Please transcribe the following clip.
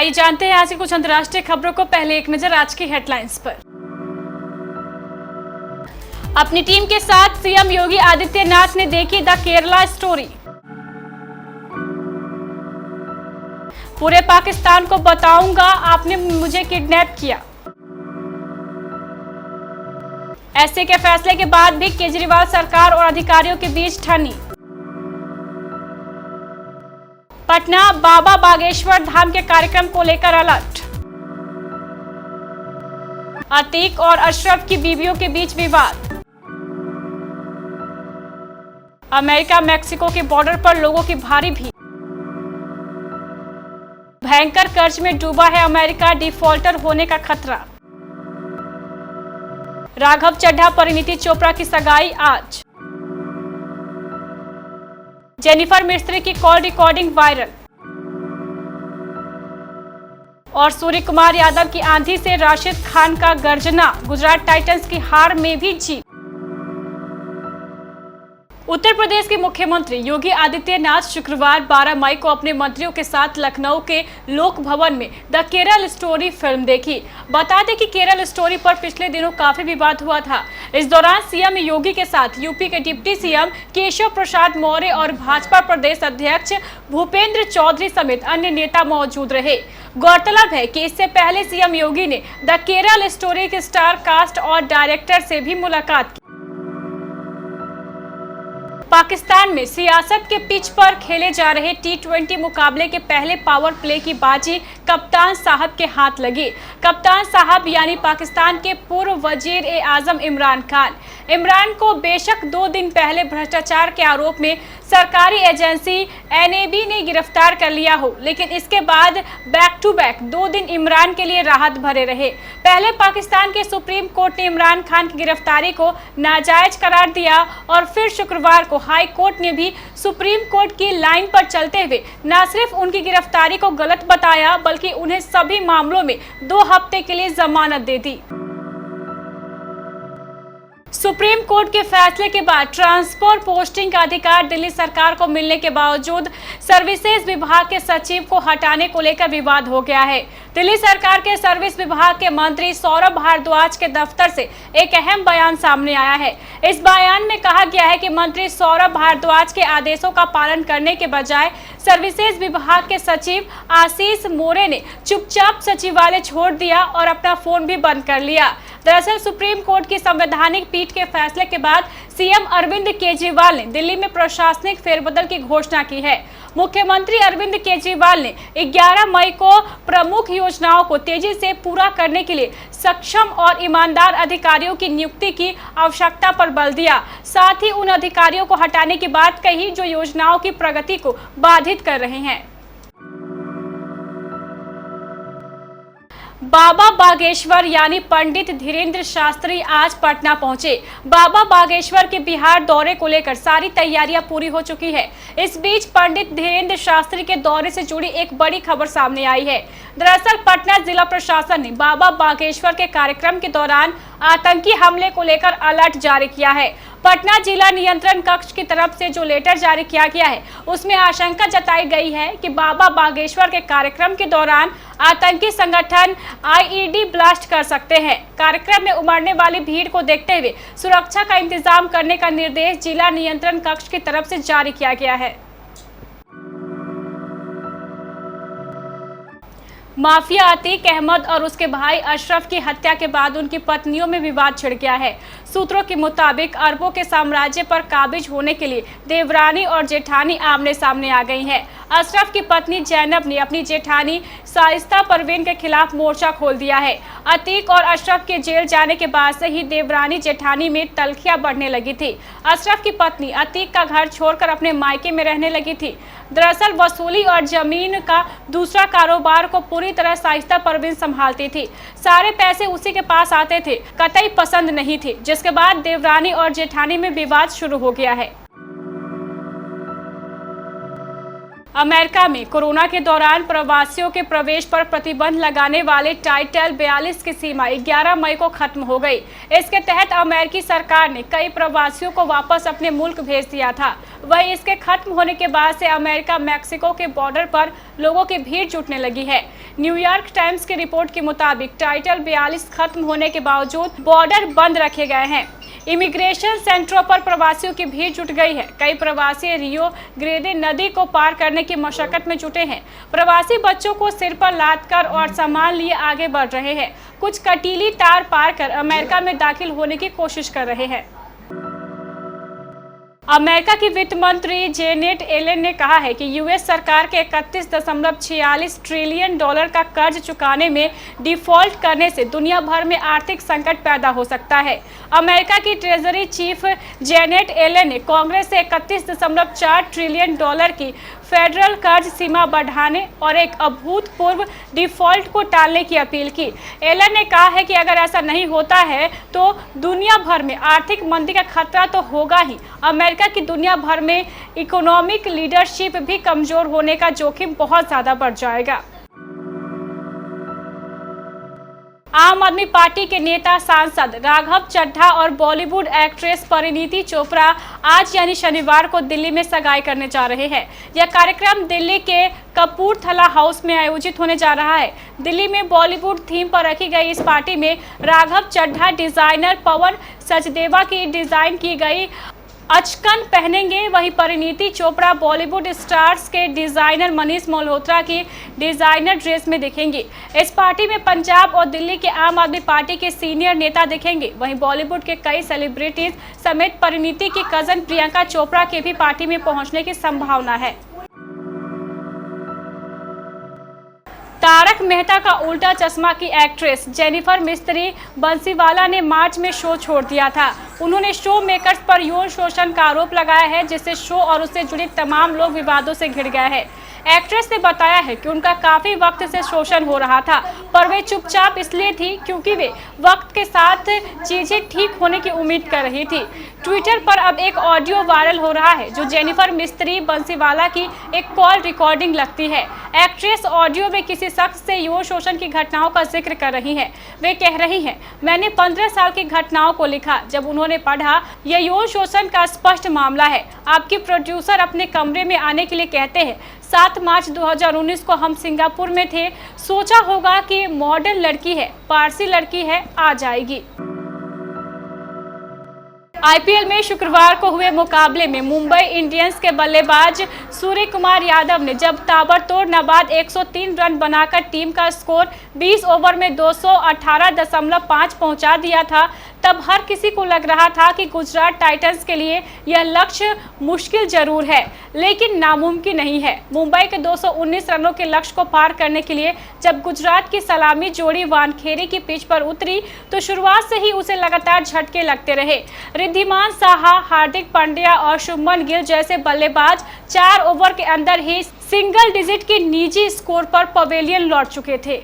आइए जानते हैं आज की कुछ अंतर्राष्ट्रीय खबरों को। पहले एक नजर आज की हेडलाइंस पर। अपनी टीम के साथ सीएम योगी आदित्यनाथ ने देखी द केरला स्टोरी। पूरे पाकिस्तान को बताऊंगा आपने मुझे किडनैप किया। ऐसे के फैसले के बाद भी केजरीवाल सरकार और अधिकारियों के बीच ठनी। पटना बाबा बागेश्वर धाम के कार्यक्रम को लेकर अलर्ट। अतीक और अशरफ की बीवियों के बीच विवाद। अमेरिका मैक्सिको के बॉर्डर पर लोगों की भारी भीड़। भयंकर कर्ज में डूबा है अमेरिका, डिफॉल्टर होने का खतरा। राघव चड्ढा परिणीति चोपड़ा की सगाई आज। जेनिफर मिस्त्री की कॉल रिकॉर्डिंग वायरल। और सूर्य कुमार यादव की आंधी से राशिद खान का गर्जना, गुजरात टाइटंस की हार में भी जीत। उत्तर प्रदेश के मुख्यमंत्री योगी आदित्यनाथ शुक्रवार 12 मई को अपने मंत्रियों के साथ लखनऊ के लोक भवन में द केरल स्टोरी फिल्म देखी। बता दें कि केरल स्टोरी पर पिछले दिनों काफी विवाद हुआ था। इस दौरान सीएम योगी के साथ यूपी के डिप्टी सीएम केशव प्रसाद मौर्य और भाजपा प्रदेश अध्यक्ष भूपेंद्र चौधरी समेत अन्य नेता मौजूद रहे। गौरतलब है कि इससे पहले सीएम योगी ने द केरल स्टोरी के स्टार कास्ट और डायरेक्टर से भी मुलाकात की। पाकिस्तान में सियासत के पिच पर खेले जा रहे T20 मुकाबले के पहले पावर प्ले की बाजी कप्तान साहब के हाथ लगी। कप्तान साहब यानी पाकिस्तान के पूर्व वजीर ए आजम इमरान खान। इमरान को बेशक 2 दिन पहले भ्रष्टाचार के आरोप में सरकारी एजेंसी NAB ने गिरफ्तार कर लिया हो, लेकिन इसके बाद बैक टू बैक 2 दिन इमरान के लिए राहत भरे रहे। पहले पाकिस्तान के सुप्रीम कोर्ट ने इमरान खान की गिरफ्तारी को नाजायज करार दिया और फिर शुक्रवार को हाई कोर्ट ने भी सुप्रीम कोर्ट की लाइन पर चलते हुए न सिर्फ उनकी गिरफ्तारी को गलत बताया, बल्कि उन्हें सभी मामलों में 2 हफ्ते के लिए जमानत दे दी। सुप्रीम कोर्ट के फैसले के बाद ट्रांसफर पोस्टिंग का अधिकार दिल्ली सरकार को मिलने के बावजूद सर्विसेज विभाग के सचिव को हटाने को लेकर विवाद हो गया है। दिल्ली सरकार के सर्विस विभाग के मंत्री सौरभ भारद्वाज के दफ्तर से एक अहम बयान सामने आया है। इस बयान में कहा गया है कि मंत्री सौरभ भारद्वाज के आदेशों का पालन करने के बजाय सर्विसेज विभाग के सचिव आशीष मोरे ने चुपचाप सचिवालय छोड़ दिया और अपना फोन भी बंद कर लिया। दरअसल सुप्रीम कोर्ट की संवैधानिक पीठ के फैसले के बाद सीएम अरविंद केजरीवाल ने दिल्ली में प्रशासनिक फेरबदल की घोषणा की है। मुख्यमंत्री अरविंद केजरीवाल ने 11 मई को प्रमुख योजनाओं को तेजी से पूरा करने के लिए सक्षम और ईमानदार अधिकारियों की नियुक्ति की आवश्यकता पर बल दिया। साथ ही उन अधिकारियों को हटाने की बात कही जो योजनाओं की प्रगति को बाधित कर रहे हैं। बाबा बागेश्वर यानी पंडित धीरेन्द्र शास्त्री आज पटना पहुंचे। बाबा बागेश्वर के बिहार दौरे को लेकर सारी तैयारियां पूरी हो चुकी है। इस बीच पंडित धीरेन्द्र शास्त्री के दौरे से जुड़ी एक बड़ी खबर सामने आई है। दरअसल पटना जिला प्रशासन ने बाबा बागेश्वर के कार्यक्रम के दौरान आतंकी हमले को लेकर अलर्ट जारी किया है। पटना जिला नियंत्रण कक्ष की तरफ से जो लेटर जारी किया गया है, उसमें आशंका जताई गई है कि बाबा बागेश्वर के कार्यक्रम के दौरान आतंकी संगठन IED ब्लास्ट कर सकते हैं। कार्यक्रम में उमड़ने वाली भीड़ को देखते हुए सुरक्षा का इंतजाम करने का निर्देश जिला नियंत्रण कक्ष की तरफ से जारी किया गया है। माफिया अतीक अहमद और उसके भाई अशरफ की हत्या के बाद उनकी पत्नियों में विवाद छिड़ गया है। सूत्रों के मुताबिक अरबों के साम्राज्य पर काबिज होने के लिए देवरानी और जेठानी आमने सामने आ गई हैं। अशरफ की पत्नी जैनब ने अपनी जेठानी शाइस्ता परवीन के खिलाफ मोर्चा खोल दिया है। अतीक और अशरफ के जेल जाने के बाद से ही देवरानी जेठानी में तल्खियां बढ़ने लगी थी। अशरफ की पत्नी अतीक का घर छोड़कर अपने मायके में रहने लगी थी। दरअसल वसूली और जमीन का दूसरा कारोबार को पूरी तरह शाइस्ता परवीन संभालती थी। सारे पैसे उसी के पास आते थे, कतई पसंद नहीं थी, जिसके बाद देवरानी और जेठानी में विवाद शुरू हो गया है। अमेरिका में कोरोना के दौरान प्रवासियों के प्रवेश पर प्रतिबंध लगाने वाले टाइटल 42 की सीमा 11 मई को खत्म हो गई। इसके तहत अमेरिकी सरकार ने कई प्रवासियों को वापस अपने मुल्क भेज दिया था। वहीं इसके खत्म होने के बाद से अमेरिका मैक्सिको के बॉर्डर पर लोगों की भीड़ जुटने लगी है। न्यूयॉर्क टाइम्स की रिपोर्ट के मुताबिक टाइटल 42 खत्म होने के बावजूद बॉर्डर बंद रखे गए हैं। इमिग्रेशन सेंटरों पर प्रवासियों की भीड़ जुट गई है। कई प्रवासी रियो ग्रेडे नदी को पार करने की मशक्कत में जुटे हैं। प्रवासी बच्चों को सिर पर लाद कर और सामान लिए आगे बढ़ रहे हैं। कुछ कटीली तार पार कर अमेरिका में दाखिल होने की कोशिश कर रहे हैं। अमेरिका की वित्त मंत्री जेनेट येलेन ने कहा है कि यूएस सरकार के 31.46 ट्रिलियन डॉलर का कर्ज चुकाने में डिफॉल्ट करने से दुनिया भर में आर्थिक संकट पैदा हो सकता है। अमेरिका की ट्रेजरी चीफ जेनेट येलेन ने कांग्रेस से 31.4 ट्रिलियन डॉलर की फेडरल कर्ज सीमा बढ़ाने और एक अभूतपूर्व डिफॉल्ट को टालने की अपील की। येलेन ने कहा है कि अगर ऐसा नहीं होता है तो दुनिया भर में आर्थिक मंदी का खतरा तो होगा ही, अमेरिका की दुनिया भर में इकोनॉमिक लीडरशिप भी कमजोर होने का जोखिम बहुत ज्यादा बढ़ जाएगा। आम आदमी पार्टी के नेता सांसद राघव चड्ढा और बॉलीवुड एक्ट्रेस परिणीति चोपड़ा आज यानी शनिवार को दिल्ली में सगाई करने जा रहे हैं। यह कार्यक्रम दिल्ली के कपूरथला हाउस में आयोजित होने जा रहा है। दिल्ली में बॉलीवुड थीम पर रखी गई इस पार्टी में राघव चड्ढा डिजाइनर पवन सचदेवा की डिजाइन की गई अचकन पहनेंगे, वहीं परिणीति चोपड़ा बॉलीवुड स्टार्स के डिजाइनर मनीष मल्होत्रा की डिजाइनर ड्रेस में दिखेंगी। इस पार्टी में पंजाब और दिल्ली के आम आदमी पार्टी के सीनियर नेता दिखेंगे। वहीं बॉलीवुड के कई सेलिब्रिटीज समेत परिणीति की कजन प्रियंका चोपड़ा के भी पार्टी में पहुंचने की संभावना है। तारक मेहता का उल्टा चश्मा की एक्ट्रेस जेनिफर मिस्त्री बंसीवाला ने मार्च में शो छोड़ दिया था। उन्होंने शो मेकर्स पर यौन शोषण का आरोप लगाया है, जिससे शो और उससे जुड़े तमाम लोग विवादों से घिर गए हैं। एक्ट्रेस ने बताया है कि उनका काफी वक्त से शोषण हो रहा था, पर वे चुपचाप इसलिए थी क्योंकि वे वक्त के साथ चीजें ठीक होने की उम्मीद कर रही थी। ट्विटर पर अब एक ऑडियो वायरल हो रहा है जो जेनिफर मिस्त्री बंसीवाला की एक कॉल रिकॉर्डिंग लगती है। एक्ट्रेस ऑडियो में किसी शख्स से यौन शोषण की घटनाओं का जिक्र कर रही हैं। वे कह रही हैं, मैंने 15 साल की घटनाओं को लिखा। जब उन्होंने पढ़ा यह यौन शोषण का स्पष्ट मामला है। आपकी प्रोड्यूसर अपने कमरे में आने के लिए कहते हैं। 7 मार्च 2019 को हम सिंगापुर में थे। सोचा होगा कि मॉडल लड़की है, पारसी लड़की है, आ जाएगी। आईपीएल में शुक्रवार को हुए मुकाबले में मुंबई इंडियंस के बल्लेबाज सूर्य कुमार यादव ने जब ताबड़तोड़ नाबाद 103 रन बनाकर टीम का स्कोर 20 ओवर में 218.5 पहुंचा दिया था, तब हर किसी को लग रहा था कि गुजरात टाइटंस के लिए यह लक्ष्य मुश्किल जरूर है लेकिन नामुमकिन नहीं है। मुंबई के 219 रनों के लक्ष्य को पार करने के लिए जब गुजरात की सलामी जोड़ी वानखेड़े की पिच पर उतरी तो शुरुआत से ही उसे लगातार झटके लगते रहे। रिद्धिमान साहा, हार्दिक पांड्या और शुभमन गिल जैसे बल्लेबाज 4 ओवर के अंदर ही सिंगल डिजिट के निजी स्कोर पर पवेलियन लौट चुके थे।